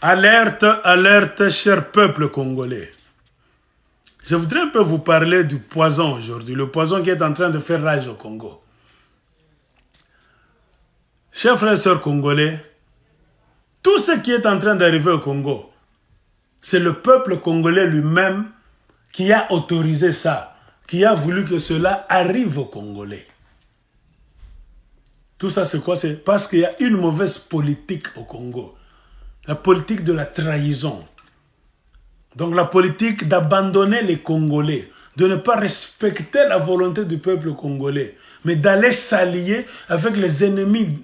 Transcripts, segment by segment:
Alerte, alerte, cher peuple congolais. Je voudrais un peu vous parler du poison aujourd'hui, le poison qui est en train de faire rage au Congo. Chers frères et sœurs congolais, tout ce qui est en train d'arriver au Congo, c'est le peuple congolais lui-même qui a autorisé ça, qui a voulu que cela arrive aux Congolais. Tout ça, c'est quoi? C'est parce qu'il y a une mauvaise politique au Congo. La politique de la trahison. Donc la politique d'abandonner les Congolais, de ne pas respecter la volonté du peuple congolais, mais d'aller s'allier avec les ennemis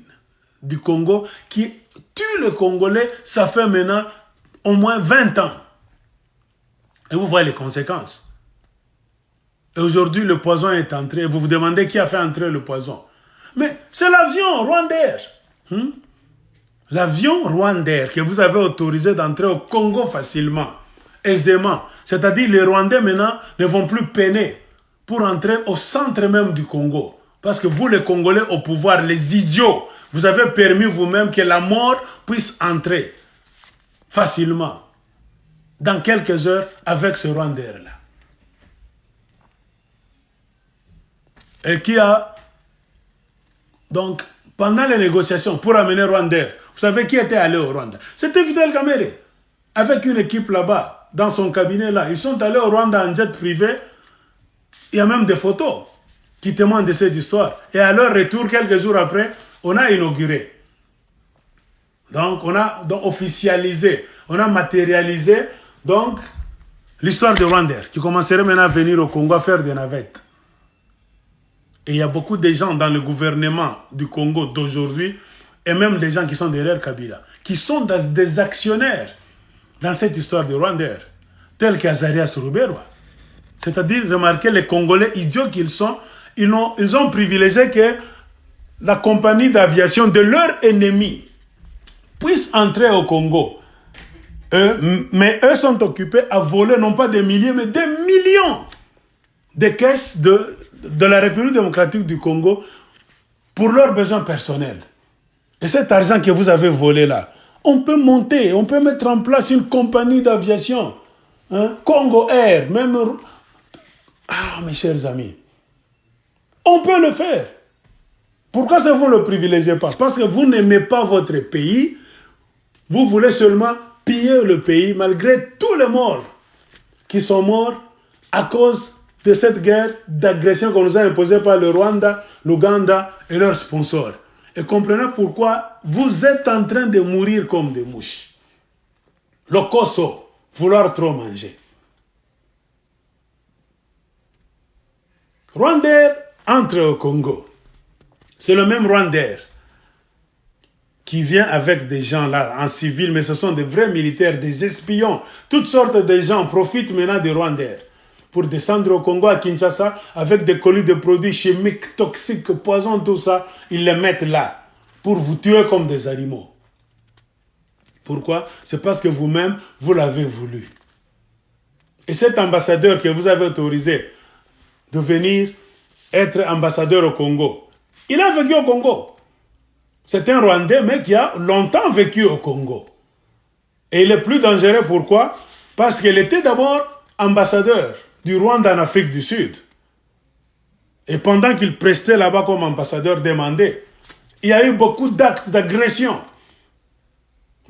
du Congo qui tuent les Congolais, ça fait maintenant au moins 20 ans. Et vous voyez les conséquences. Et aujourd'hui, le poison est entré. Vous vous demandez qui a fait entrer le poison. Mais c'est l'avion Rwandair. L'avion Rwandair que vous avez autorisé d'entrer au Congo facilement, aisément. C'est-à-dire les Rwandais maintenant ne vont plus peiner pour entrer au centre même du Congo. Parce que vous, les Congolais au pouvoir, les idiots, vous avez permis vous-même que la mort puisse entrer facilement, dans quelques heures, avec ce Rwandair-là. Et qui a, donc, pendant les négociations pour amener Rwandair, vous savez qui était allé au Rwanda? C'était Fidel Kamere, avec une équipe là-bas, dans son cabinet là. Ils sont allés au Rwanda en jet privé. Il y a même des photos qui témoignent de cette histoire. Et à leur retour, quelques jours après, on a inauguré. Donc, on a officialisé, on a matérialisé donc l'histoire de Rwandair, qui commencerait maintenant à venir au Congo à faire des navettes. Et il y a beaucoup de gens dans le gouvernement du Congo d'aujourd'hui, et même des gens qui sont derrière Kabila, qui sont des actionnaires dans cette histoire de Rwandair, tels qu'Azarias Ruberwa. C'est-à-dire, remarquez les Congolais idiots qu'ils sont, ils ont privilégié que la compagnie d'aviation de leur ennemi puisse entrer au Congo. Mais eux sont occupés à voler non pas des milliers, mais des millions de caisses de la République démocratique du Congo pour leurs besoins personnels. Et cet argent que vous avez volé là, on peut monter, on peut mettre en place une compagnie d'aviation. Congo Air, même... Ah, mes chers amis, on peut le faire. Pourquoi ça vous ne le privilégiez pas? Parce que vous n'aimez pas votre pays, vous voulez seulement piller le pays malgré tous les morts qui sont morts à cause de cette guerre d'agression qu'on nous a imposée par le Rwanda, l'Ouganda et leurs sponsors. Et comprenez pourquoi vous êtes en train de mourir comme des mouches. Le Koso, vouloir trop manger. Rwandair entre au Congo. C'est le même Rwandair qui vient avec des gens là, en civil, mais ce sont des vrais militaires, des espions. Toutes sortes de gens profitent maintenant de Rwandair pour descendre au Congo, à Kinshasa, avec des colis de produits chimiques, toxiques, poisons, tout ça. Ils les mettent là pour vous tuer comme des animaux. Pourquoi? C'est parce que vous-même, vous l'avez voulu. Et cet ambassadeur que vous avez autorisé de venir être ambassadeur au Congo, il a vécu au Congo. C'est un Rwandais, mais qui a longtemps vécu au Congo. Et il est plus dangereux, pourquoi? Parce qu'il était d'abord ambassadeur du Rwanda en Afrique du Sud. Et pendant qu'il prestait là-bas comme ambassadeur demandé, il y a eu beaucoup d'actes d'agression.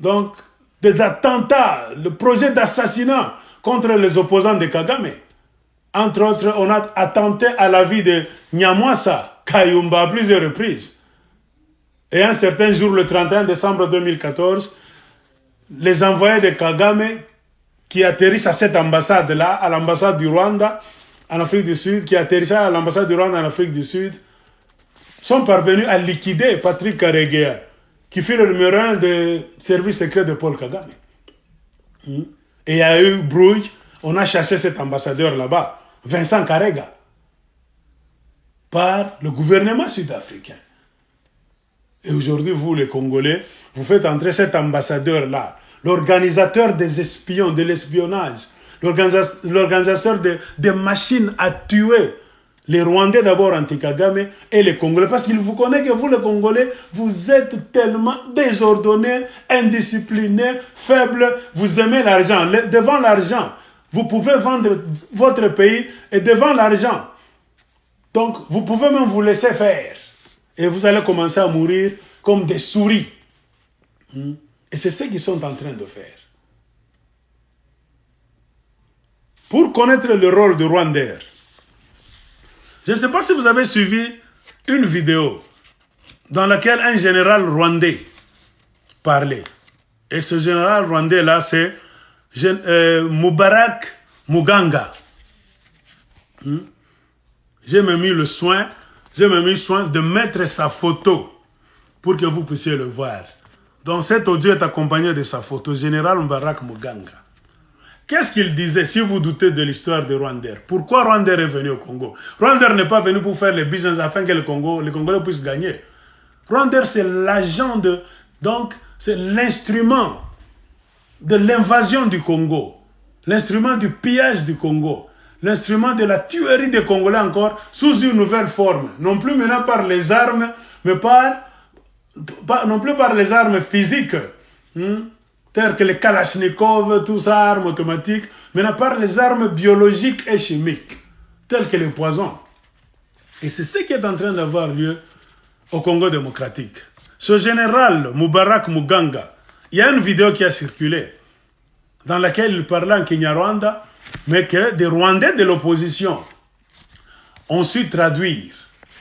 Donc, des attentats, le projet d'assassinat contre les opposants de Kagame. Entre autres, on a attenté à la vie de Nyamwasa Kayumba à plusieurs reprises. Et un certain jour, le 31 décembre 2014, les envoyés de Kagame qui atterrissent à cette ambassade-là, à l'ambassade du Rwanda en Afrique du Sud, qui atterrissent à l'ambassade du Rwanda en Afrique du Sud, sont parvenus à liquider Patrick Karegeya, qui fut le numéro 1 des services secrets de Paul Kagame. Et il y a eu brouille, on a chassé cet ambassadeur là-bas, Vincent Karega, par le gouvernement sud-africain. Et aujourd'hui, vous, les Congolais, vous faites entrer cet ambassadeur-là, l'organisateur des espions, de l'espionnage, l'organisateur des machines à tuer Les Rwandais d'abord anti-Kagame et les Congolais. Parce qu'il vous connaît que vous, les Congolais, vous êtes tellement désordonnés, indisciplinés, faibles. Vous aimez l'argent. Devant l'argent, vous pouvez vendre votre pays et devant l'argent. Donc, vous pouvez même vous laisser faire. Et vous allez commencer à mourir comme des souris. Et c'est ce qu'ils sont en train de faire. Pour connaître le rôle de Rwandair, je ne sais pas si vous avez suivi une vidéo dans laquelle un général rwandais parlait. Et ce général rwandais-là, c'est Mubarak Muganga. J'ai même mis soin de mettre sa photo pour que vous puissiez le voir. Donc cet audio est accompagné de sa photo, général Mubarak Muganga. Qu'est-ce qu'il disait si vous doutez de l'histoire de Rwandair? Pourquoi Rwandair est venu au Congo? Rwandair n'est pas venu pour faire le business afin que les Congolais puissent gagner. Rwandair, c'est l'agent de... Donc, c'est l'instrument de l'invasion du Congo. L'instrument du pillage du Congo. L'instrument de la tuerie des Congolais encore sous une nouvelle forme. Non plus maintenant par les armes, mais non plus par les armes physiques. Telles que les Kalachnikov, tout ça, armes automatiques, mais par les armes biologiques et chimiques, telles que les poisons. Et c'est ce qui est en train d'avoir lieu au Congo démocratique. Ce général, Mubarak Muganga, il y a une vidéo qui a circulé, dans laquelle il parlait en Kinyarwanda, mais que des Rwandais de l'opposition ont su traduire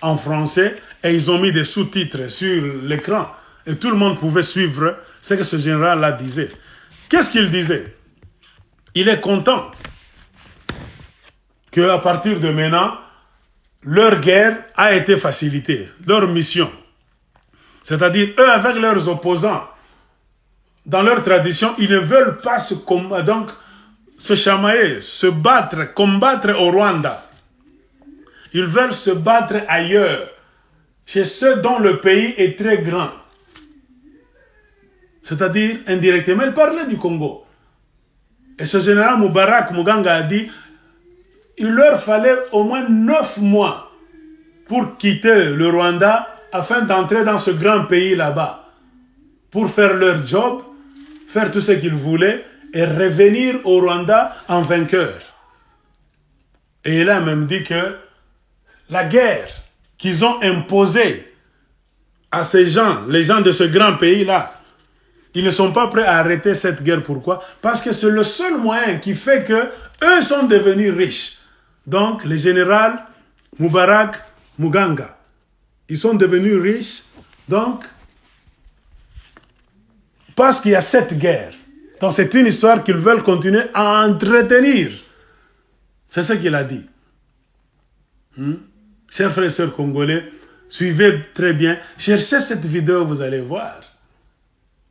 en français, et ils ont mis des sous-titres sur l'écran, et tout le monde pouvait suivre ce que ce général-là disait. Qu'est-ce qu'il disait? Il est content qu'à partir de maintenant, leur guerre a été facilitée, leur mission. C'est-à-dire, eux, avec leurs opposants, dans leur tradition, ils ne veulent pas se chamailler, se battre, combattre au Rwanda. Ils veulent se battre ailleurs, chez ceux dont le pays est très grand. C'est-à-dire, indirectement, il parlait du Congo. Et ce général Mubarak Muganga a dit, il leur fallait au moins 9 mois pour quitter le Rwanda afin d'entrer dans ce grand pays là-bas, pour faire leur job, faire tout ce qu'ils voulaient et revenir au Rwanda en vainqueur. Et il a même dit que la guerre qu'ils ont imposée à ces gens, les gens de ce grand pays-là, ils ne sont pas prêts à arrêter cette guerre. Pourquoi? Parce que c'est le seul moyen qui fait que eux sont devenus riches. Donc, le général Mubarak Muganga, ils sont devenus riches, donc, parce qu'il y a cette guerre. Donc, c'est une histoire qu'ils veulent continuer à entretenir. C'est ce qu'il a dit. Chers frères et sœurs congolais, suivez très bien. Cherchez cette vidéo, vous allez voir.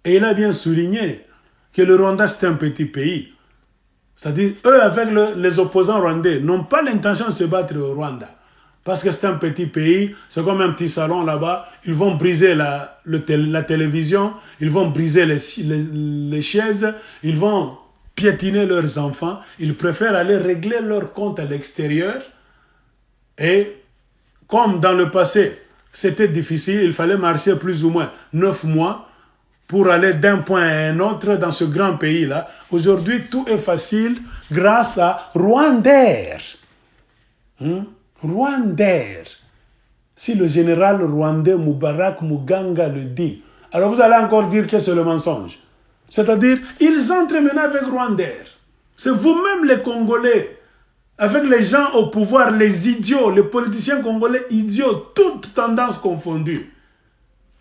Et il a bien souligné que le Rwanda, c'est un petit pays. C'est-à-dire, eux, avec les opposants rwandais, n'ont pas l'intention de se battre au Rwanda. Parce que c'est un petit pays, c'est comme un petit salon là-bas. Ils vont briser la télévision, ils vont briser les chaises, ils vont piétiner leurs enfants. Ils préfèrent aller régler leur compte à l'extérieur. Et comme dans le passé, c'était difficile, il fallait marcher plus ou moins 9 mois pour aller d'un point à un autre dans ce grand pays-là. Aujourd'hui, tout est facile grâce à Rwandair. Rwandair. Si le général rwandais Mubarak Muganga le dit, alors vous allez encore dire que c'est le mensonge. C'est-à-dire, ils entrent maintenant avec Rwandair. C'est vous-même les Congolais, avec les gens au pouvoir, les idiots, les politiciens congolais idiots, toutes tendances confondues,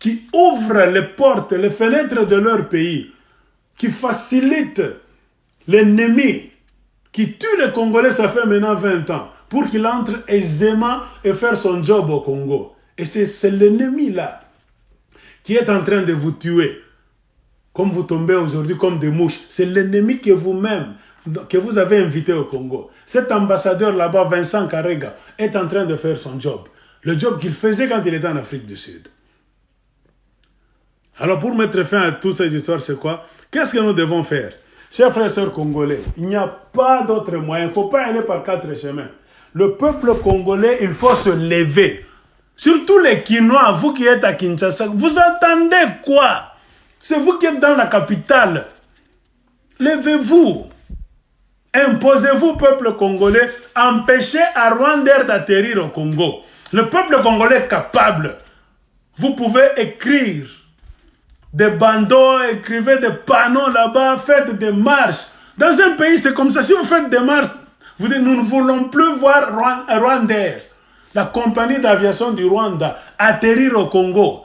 qui ouvrent les portes, les fenêtres de leur pays, qui facilitent l'ennemi, qui tue les Congolais, ça fait maintenant 20 ans, pour qu'il entre aisément et faire son job au Congo. Et c'est l'ennemi là, qui est en train de vous tuer, comme vous tombez aujourd'hui comme des mouches. C'est l'ennemi que vous-même, que vous avez invité au Congo. Cet ambassadeur là-bas, Vincent Karega, est en train de faire son job. Le job qu'il faisait quand il était en Afrique du Sud. Alors pour mettre fin à toute cette histoire, c'est quoi? Qu'est-ce que nous devons faire? Chers frères et sœurs congolais, il n'y a pas d'autre moyen. Il ne faut pas aller par 4 chemins. Le peuple congolais, il faut se lever. Surtout les Quinois, vous qui êtes à Kinshasa, vous attendez quoi? C'est vous qui êtes dans la capitale. Levez-vous. Imposez-vous, peuple congolais, empêchez à Rwanda d'atterrir au Congo. Le peuple congolais est capable. Vous pouvez écrire des bandeaux, écrivez des panneaux là-bas, faites des marches. Dans un pays, c'est comme ça. Si vous faites des marches, vous dites, nous ne voulons plus voir Rwandair, la compagnie d'aviation du Rwanda, atterrir au Congo.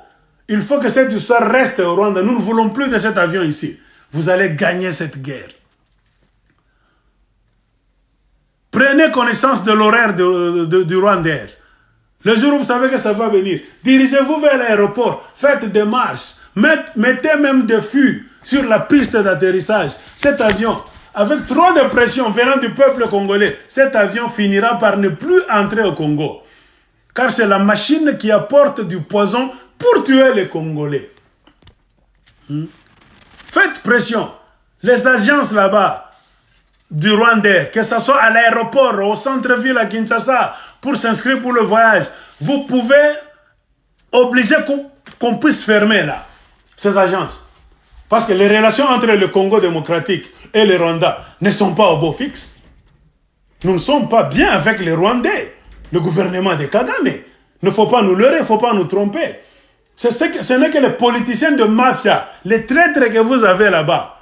Il faut que cette histoire reste au Rwanda. Nous ne voulons plus de cet avion ici. Vous allez gagner cette guerre. Prenez connaissance de l'horaire du Rwandair. Le jour où vous savez que ça va venir, dirigez-vous vers l'aéroport, faites des marches, mettez même des fûts sur la piste d'atterrissage. Cet avion, avec trop de pression venant du peuple congolais, cet avion finira par ne plus entrer au Congo. Car c'est la machine qui apporte du poison pour tuer les Congolais. Faites pression. Les agences là-bas, du Rwanda, que ce soit à l'aéroport, au centre-ville à Kinshasa, pour s'inscrire pour le voyage, vous pouvez obliger qu'on puisse fermer là, ces agences. Parce que les relations entre le Congo démocratique et le Rwanda ne sont pas au beau fixe. Nous ne sommes pas bien avec les Rwandais, le gouvernement de Kagame. Il ne faut pas nous leurrer, il ne faut pas nous tromper. Ce n'est que les politiciens de mafia, les traîtres que vous avez là-bas,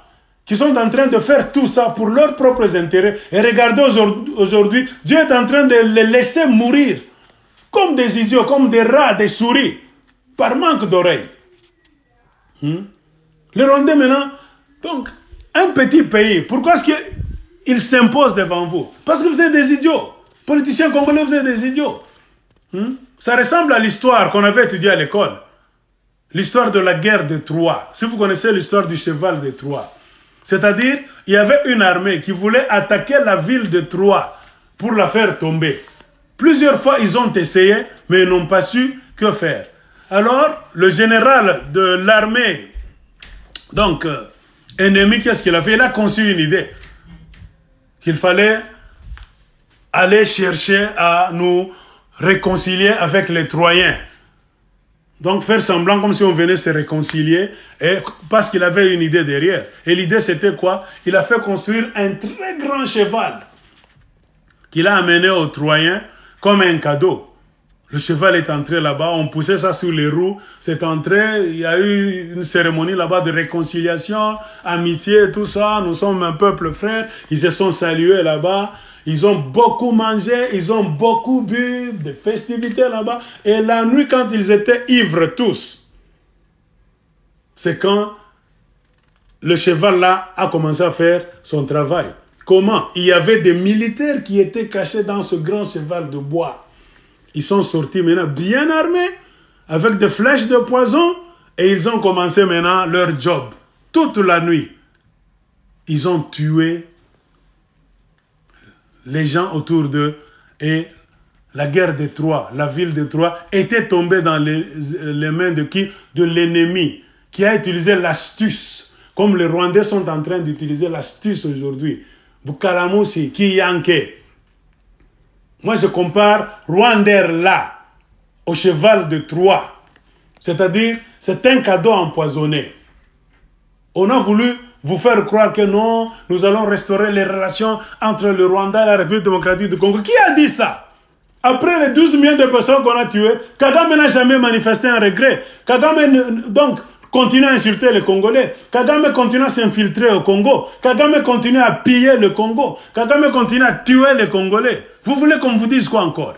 qui sont en train de faire tout ça pour leurs propres intérêts. Et regardez aujourd'hui, Dieu est en train de les laisser mourir comme des idiots, comme des rats, des souris, par manque d'oreilles. Les Rwandais maintenant, donc, un petit pays, pourquoi est-ce qu'il s'impose devant vous? Parce que vous êtes des idiots. Politiciens congolais, vous êtes des idiots. Ça ressemble à l'histoire qu'on avait étudiée à l'école. L'histoire de la guerre de Troie. Si vous connaissez l'histoire du cheval de Troie. C'est-à-dire, il y avait une armée qui voulait attaquer la ville de Troie pour la faire tomber. Plusieurs fois, ils ont essayé, mais ils n'ont pas su que faire. Alors, le général de l'armée, donc, ennemi, qu'est-ce qu'il a fait? Il a conçu une idée. Qu'il fallait aller chercher à nous réconcilier avec les Troyens. Donc faire semblant comme si on venait se réconcilier, et parce qu'il avait une idée derrière. Et l'idée c'était quoi? Il a fait construire un très grand cheval qu'il a amené aux Troyens comme un cadeau. Le cheval est entré là-bas, on poussait ça sur les roues, c'est entré, il y a eu une cérémonie là-bas de réconciliation, amitié, tout ça, nous sommes un peuple frère, ils se sont salués là-bas, ils ont beaucoup mangé, ils ont beaucoup bu, des festivités là-bas, et la nuit quand ils étaient ivres tous, c'est quand le cheval là a commencé à faire son travail. Comment? Il y avait des militaires qui étaient cachés dans ce grand cheval de bois. Ils sont sortis maintenant bien armés, avec des flèches de poison, et ils ont commencé maintenant leur job. Toute la nuit, ils ont tué les gens autour d'eux, et la guerre de Troie, la ville de Troie, était tombée dans les mains de qui? De l'ennemi, qui a utilisé l'astuce, comme les Rwandais sont en train d'utiliser l'astuce aujourd'hui. Bukalamusi, Kiyanke. Moi, je compare Rwanda là au cheval de Troie. C'est-à-dire, c'est un cadeau empoisonné. On a voulu vous faire croire que non, nous allons restaurer les relations entre le Rwanda et la République démocratique du Congo. Qui a dit ça? Après les 12 millions de personnes qu'on a tuées, Kagame n'a jamais manifesté un regret. Kagame, donc, continue à insulter les Congolais. Kagame continue à s'infiltrer au Congo. Kagame continue à piller le Congo. Kagame continue à tuer les Congolais. Vous voulez qu'on vous dise quoi encore?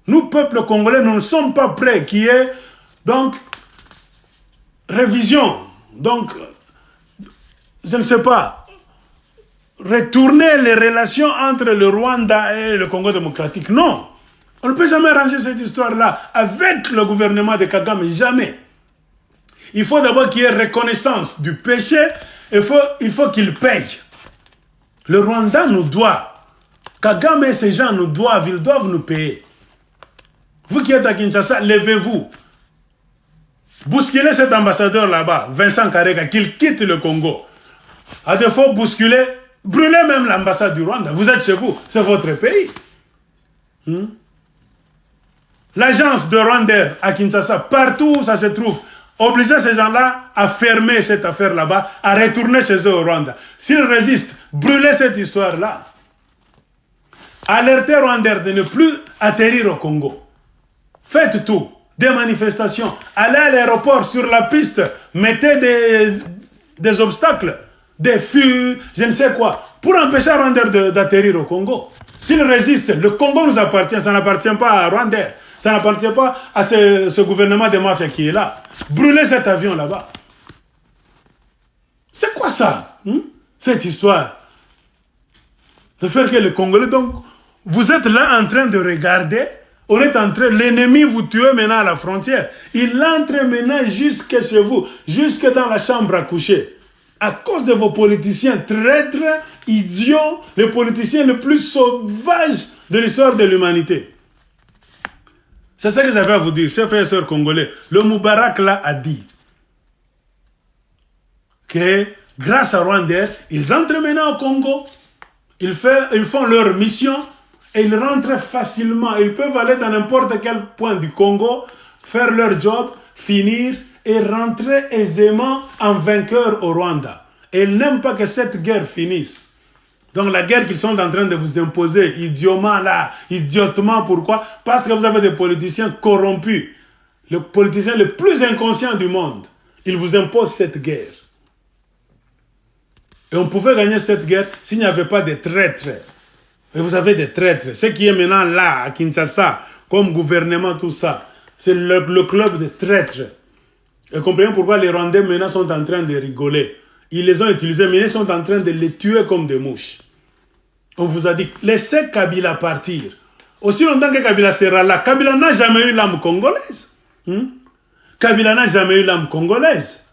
Nous, peuple congolais, nous ne sommes pas prêts qu'il y ait, donc, révision. Donc, je ne sais pas, retourner les relations entre le Rwanda et le Congo démocratique. Non. On ne peut jamais arranger cette histoire-là avec le gouvernement de Kagame. Jamais. Il faut d'abord qu'il y ait reconnaissance du péché. Il faut qu'il paye. Le Rwanda nous doit. Kagame et ces gens nous doivent. Ils doivent nous payer. Vous qui êtes à Kinshasa, levez-vous. Bousculez cet ambassadeur là-bas, Vincent Karega, qu'il quitte le Congo. À défaut, bousculez, brûlez même l'ambassade du Rwanda. Vous êtes chez vous, c'est votre pays. L'agence de Rwandair à Kinshasa, partout où ça se trouve, obliger ces gens-là à fermer cette affaire là-bas, à retourner chez eux au Rwanda. S'ils résistent, brûler cette histoire-là. Alerter Rwandair de ne plus atterrir au Congo. Faites tout. Des manifestations. Allez à l'aéroport sur la piste. Mettez des obstacles. Des fûts, je ne sais quoi. Pour empêcher Rwandair d'atterrir au Congo. S'ils résistent, le Congo nous appartient. Ça n'appartient pas à Rwandair. Ça n'appartient pas à ce gouvernement de mafia qui est là. Brûlez cet avion là-bas. C'est quoi ça? Cette histoire de faire que les Congolais... Donc, vous êtes là en train de regarder. On est en train... L'ennemi vous tue maintenant à la frontière. Il entre maintenant jusque chez vous. Jusque dans la chambre à coucher. À cause de vos politiciens traîtres, idiots, les politiciens les plus sauvages de l'histoire de l'humanité. C'est ce que j'avais à vous dire, chers frères et sœurs congolais. Le Moubarak là a dit que grâce à Rwandair, ils entrent maintenant au Congo, ils font leur mission et ils rentrent facilement. Ils peuvent aller dans n'importe quel point du Congo, faire leur job, finir et rentrer aisément en vainqueur au Rwanda. Et ils n'aiment pas que cette guerre finisse. Donc la guerre qu'ils sont en train de vous imposer, idiotement, pourquoi? Parce que vous avez des politiciens corrompus, les politiciens les plus inconscients du monde. Ils vous imposent cette guerre. Et on pouvait gagner cette guerre s'il n'y avait pas de traîtres. Et vous avez des traîtres. Ce qui est maintenant là, à Kinshasa, comme gouvernement, tout ça, c'est le club de traîtres. Et comprenez pourquoi les Rwandais maintenant sont en train de rigoler. Ils les ont utilisés, mais ils sont en train de les tuer comme des mouches. On vous a dit, laissez Kabila partir. Aussi longtemps que Kabila sera là, Kabila n'a jamais eu l'âme congolaise. Kabila n'a jamais eu l'âme congolaise.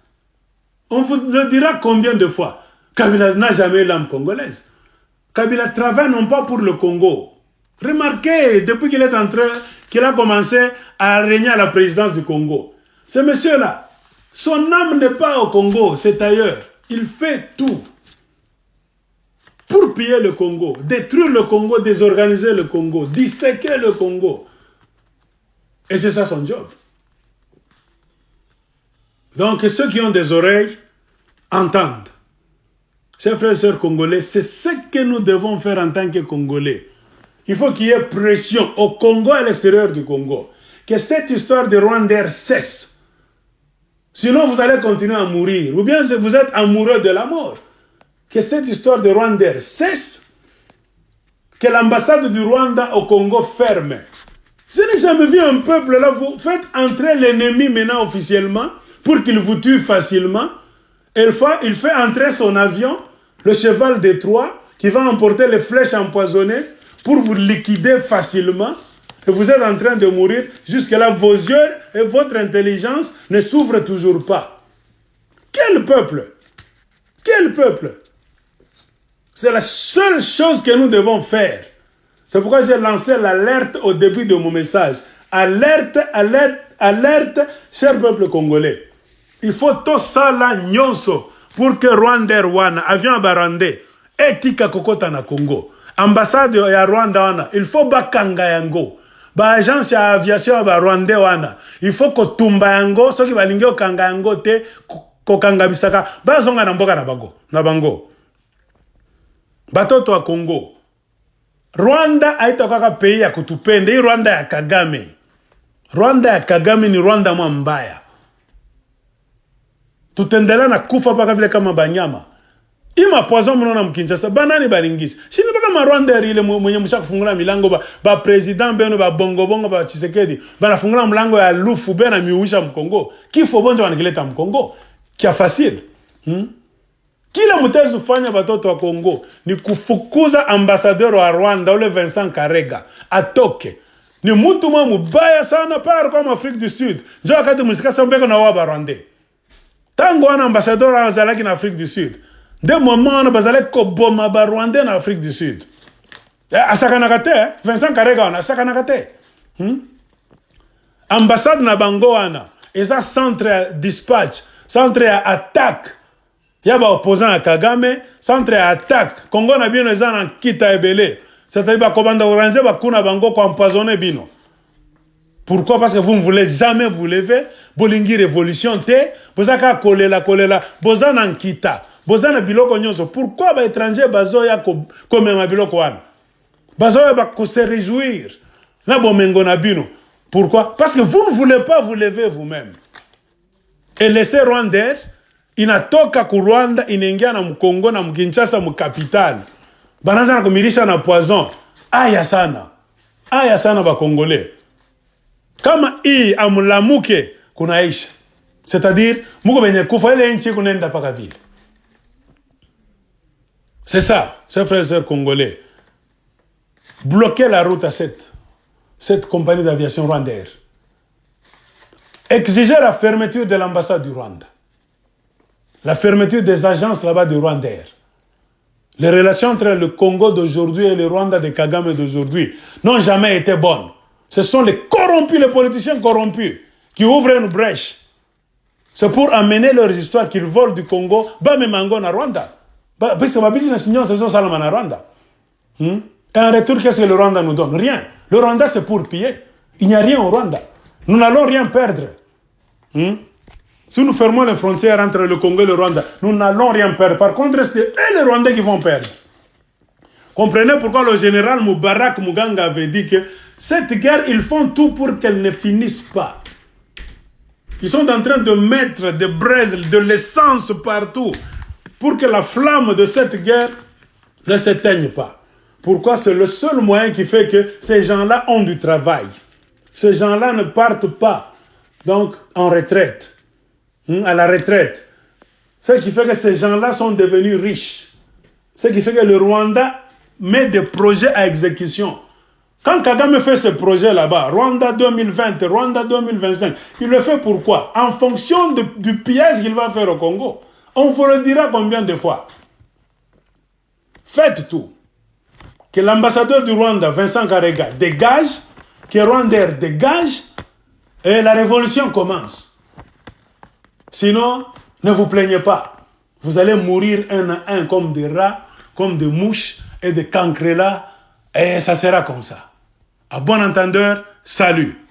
On vous le dira combien de fois. Kabila n'a jamais eu l'âme congolaise. Kabila travaille non pas pour le Congo. Remarquez, depuis qu'il est qu'il a commencé à régner à la présidence du Congo. Ce monsieur-là, son âme n'est pas au Congo, c'est ailleurs. Il fait tout pour piller le Congo, détruire le Congo, désorganiser le Congo, disséquer le Congo. Et c'est ça son job. Donc ceux qui ont des oreilles entendent. Chers frères et sœurs congolais, c'est ce que nous devons faire en tant que Congolais. Il faut qu'il y ait pression au Congo et à l'extérieur du Congo. Que cette histoire de Rwandair cesse. Sinon, vous allez continuer à mourir. Ou bien vous êtes amoureux de la mort. Que cette histoire de Rwandair cesse. Que l'ambassade du Rwanda au Congo ferme. Je n'ai jamais vu un peuple là. Vous faites entrer l'ennemi maintenant officiellement pour qu'il vous tue facilement. Il fait entrer son avion, le cheval de Troie, qui va emporter les flèches empoisonnées pour vous liquider facilement. Et vous êtes en train de mourir. Jusque-là, vos yeux et votre intelligence ne s'ouvrent toujours pas. Quel peuple? Quel peuple? C'est la seule chose que nous devons faire. C'est pourquoi j'ai lancé l'alerte au début de mon message. Alerte, alerte, alerte, cher peuple congolais. Il faut tout ça là, nyonso, pour que Rwandair wana, avion barande, etika kokota na Congo. Ambassade ya Rwanda wana, il faut bakanga yango. Ba agence ya aviation ba Rwandais wana, il faut ko tumba yango, soki balingi okanga yango te, kokanga bisaka, bazonga na mboka na bango. Batoto wa Congo. Rwanda haita kaka pays ya kutupende, hii Rwanda ya Kagame. Rwanda ya Kagame ni Rwanda mwa mbaya. Tutendela na kufa paka vile kama banyama. Ima poison mnona mkinshasa banani balingisi. Sini paka Rwanda ile mwenye mshaka kufungula milango ba president beno ba bongo ba Tshisekedi. Bana fungula mlango ya lufu bena miuisha mkongo. Kifo bonjo wanakileta mkongo. Kia facile. Kila mtezo fanya batoto wa Kongo ni kufukuza ambassadeur wa Rwanda ule Vincent Karega atoke. Ni mtu mubaya sana par comme Afrique du Sud. Njo wakati musika sambeka na wa Rwandais. Tango wana ambassadeur wa zalaki na Afrique du Sud. De moment wana bazalaki ko boma ba Rwandais na Afrique du Sud. Asakana te, Vincent Karega wana asakana te. Ambassade na bango wana eza centre dispatch, centre attaque. Yaba opposant à Kagame, centre attaque. Congo na bien eza na kita ebele. C'est-à-dire que orange bakuna bango ko empoisonner bino. Pourquoi? Parce que vous ne voulez jamais vous lever, bolingi révolution te, bozaka kolela, bozana nkita, bozana biloko nyonso. Pourquoi ba étranger bazoya comme ma biloko wana? Bazoya ba ko se réjouir. Na bomengo na bino. Pourquoi? Parce que vous ne voulez pas vous lever vous-même. Et laisser Rwanda, inatoka ku Rwanda inaingia na Mkongo na Kinshasa mu capital. Banaanza na kumilisha na poison. Aya sana ba Congolais. Kama hii amulamuke kunaisha. C'est-à-dire muko benye kufa ile nchi kunaenda paka vile. C'est ça, chers frères et sœurs congolais. Bloquer la route à cette compagnie d'aviation rwandaise. Exiger la fermeture de l'ambassade du Rwanda. La fermeture des agences là-bas du Rwanda. Les relations entre le Congo d'aujourd'hui et le Rwanda de Kagame d'aujourd'hui n'ont jamais été bonnes. Ce sont les corrompus, les politiciens corrompus, qui ouvrent une brèche. C'est pour amener leur histoire qu'ils volent du Congo, Bamemango na Rwanda. Parce que ma business c'est ça na Rwanda. Et en retour, qu'est-ce que le Rwanda nous donne? Rien. Le Rwanda, c'est pour piller. Il n'y a rien au Rwanda. Nous n'allons rien perdre. Si nous fermons les frontières entre le Congo et le Rwanda, nous n'allons rien perdre. Par contre, c'est les Rwandais qui vont perdre. Comprenez pourquoi le général Moubarak Muganga avait dit que cette guerre, ils font tout pour qu'elle ne finisse pas. Ils sont en train de mettre des braises, de l'essence partout pour que la flamme de cette guerre ne s'éteigne pas. Pourquoi? C'est le seul moyen qui fait que ces gens-là ont du travail. Ces gens-là ne partent pas donc en retraite, à la retraite. Ce qui fait que ces gens-là sont devenus riches. Ce qui fait que le Rwanda met des projets à exécution. Quand Kagame fait ce projet là-bas, Rwanda 2020, Rwanda 2025, il le fait pourquoi? En fonction du piège qu'il va faire au Congo. On vous le dira combien de fois. Faites tout. Que l'ambassadeur du Rwanda, Vincent Karega, dégage, que Rwanda dégage, et la révolution commence. Sinon, ne vous plaignez pas. Vous allez mourir un à un comme des rats, comme des mouches et des cancrelats, et ça sera comme ça. À bon entendeur, salut.